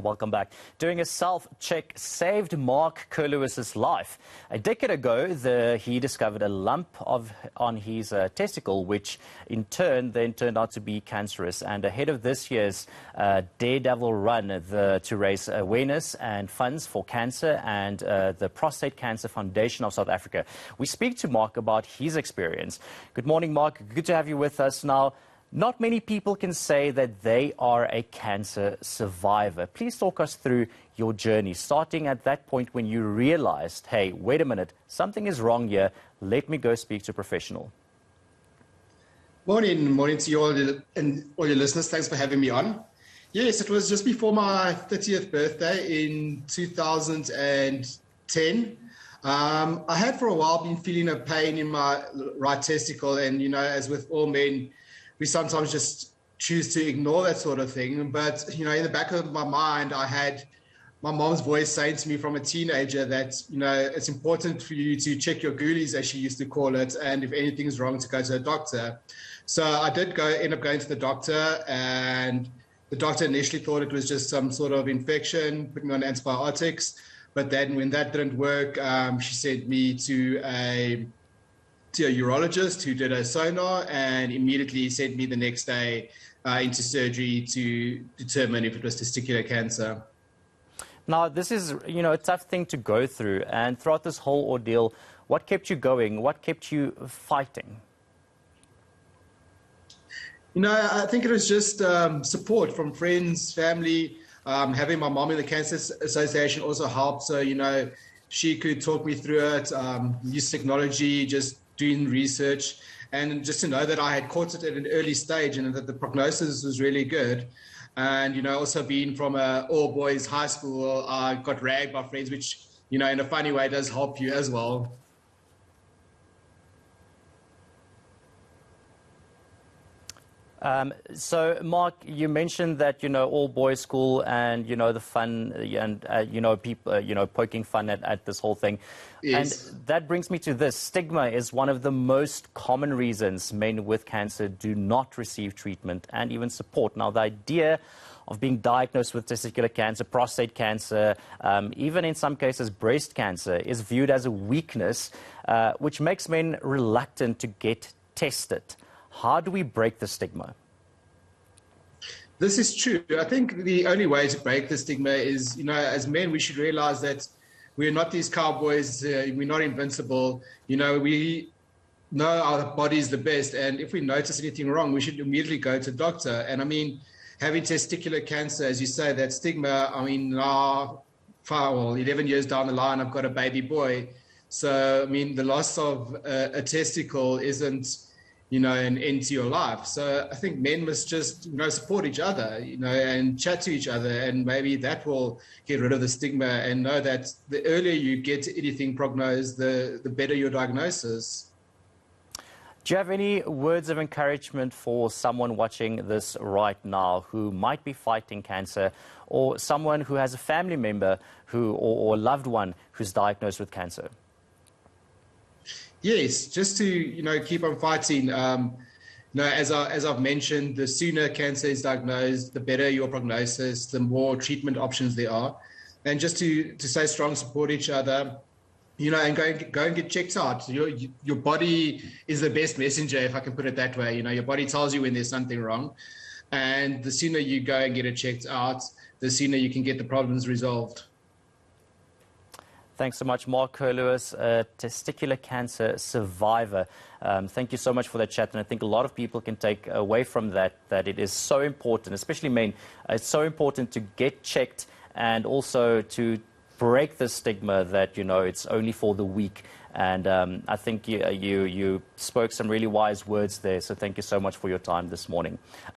Welcome back. Doing a self-check saved Marc Curlewis's life. A decade ago, he discovered a lump on his testicle, which in turn then turned out to be cancerous. And ahead of this year's Daredevil Run to raise awareness and funds for cancer and the Prostate Cancer Foundation of South Africa, we speak to Marc about his experience. Good morning, Marc. Good to have you with us now. Not many people can say that they are a cancer survivor. Please talk us through your journey, starting at that point when you realized, hey, wait a minute, something is wrong here. Let me go speak to a professional. Morning to you all and all your listeners. Thanks for having me on. Yes, it was just before my 30th birthday in 2010. I had for a while been feeling a pain in my right testicle, and as with all men, we sometimes just choose to ignore that sort of thing. But, in the back of my mind, I had my mom's voice saying to me from a teenager that, it's important for you to check your ghoulies, as she used to call it, and if anything's wrong, to go to a doctor. So I did end up going to the doctor, and the doctor initially thought it was just some sort of infection, put me on antibiotics. But then when that didn't work, she sent me to a urologist who did a sonar and immediately sent me the next day into surgery to determine if it was testicular cancer. Now, this is, a tough thing to go through. And throughout this whole ordeal, what kept you going? What kept you fighting? I think it was just support from friends, family. Having my mom in the Cancer Association also helped. So, she could talk me through it, use technology, just doing research, and just to know that I had caught it at an early stage and that the prognosis was really good. And, also being from a all-boys high school, I got ragged by friends, which, in a funny way does help you as well. So, Marc, you mentioned that, all boys school and, the fun and, people, poking fun at this whole thing. Yes. And that brings me to this. Stigma is one of the most common reasons men with cancer do not receive treatment and even support. Now, the idea of being diagnosed with testicular cancer, prostate cancer, even in some cases breast cancer, is viewed as a weakness, which makes men reluctant to get tested. How do we break the stigma? This is true. I think the only way to break the stigma is, as men, we should realize that we're not these cowboys. We're not invincible. We know our body is the best. And if we notice anything wrong, we should immediately go to the doctor. And having testicular cancer, as you say, that stigma, now, 11 years down the line, I've got a baby boy. So, the loss of a testicle isn't, an end to your life. So I think men must just, support each other, and chat to each other, and maybe that will get rid of the stigma, and know that the earlier you get anything prognosed, the better your diagnosis. Do you have any words of encouragement for someone watching this right now who might be fighting cancer, or someone who has a family member or loved one who's diagnosed with cancer? Yes, just to, keep on fighting. As I've mentioned, the sooner cancer is diagnosed, the better your prognosis, the more treatment options there are. And just to stay strong, support each other, and go and get checked out. Your body is the best messenger, if I can put it that way. Your body tells you when there's something wrong. And the sooner you go and get it checked out, the sooner you can get the problems resolved. Thanks so much, Marc Curlewis, a testicular cancer survivor. Thank you so much for that chat. And I think a lot of people can take away from that it is so important, especially men, it's so important to get checked and also to break the stigma that, it's only for the weak. And I think you spoke some really wise words there. So thank you so much for your time this morning.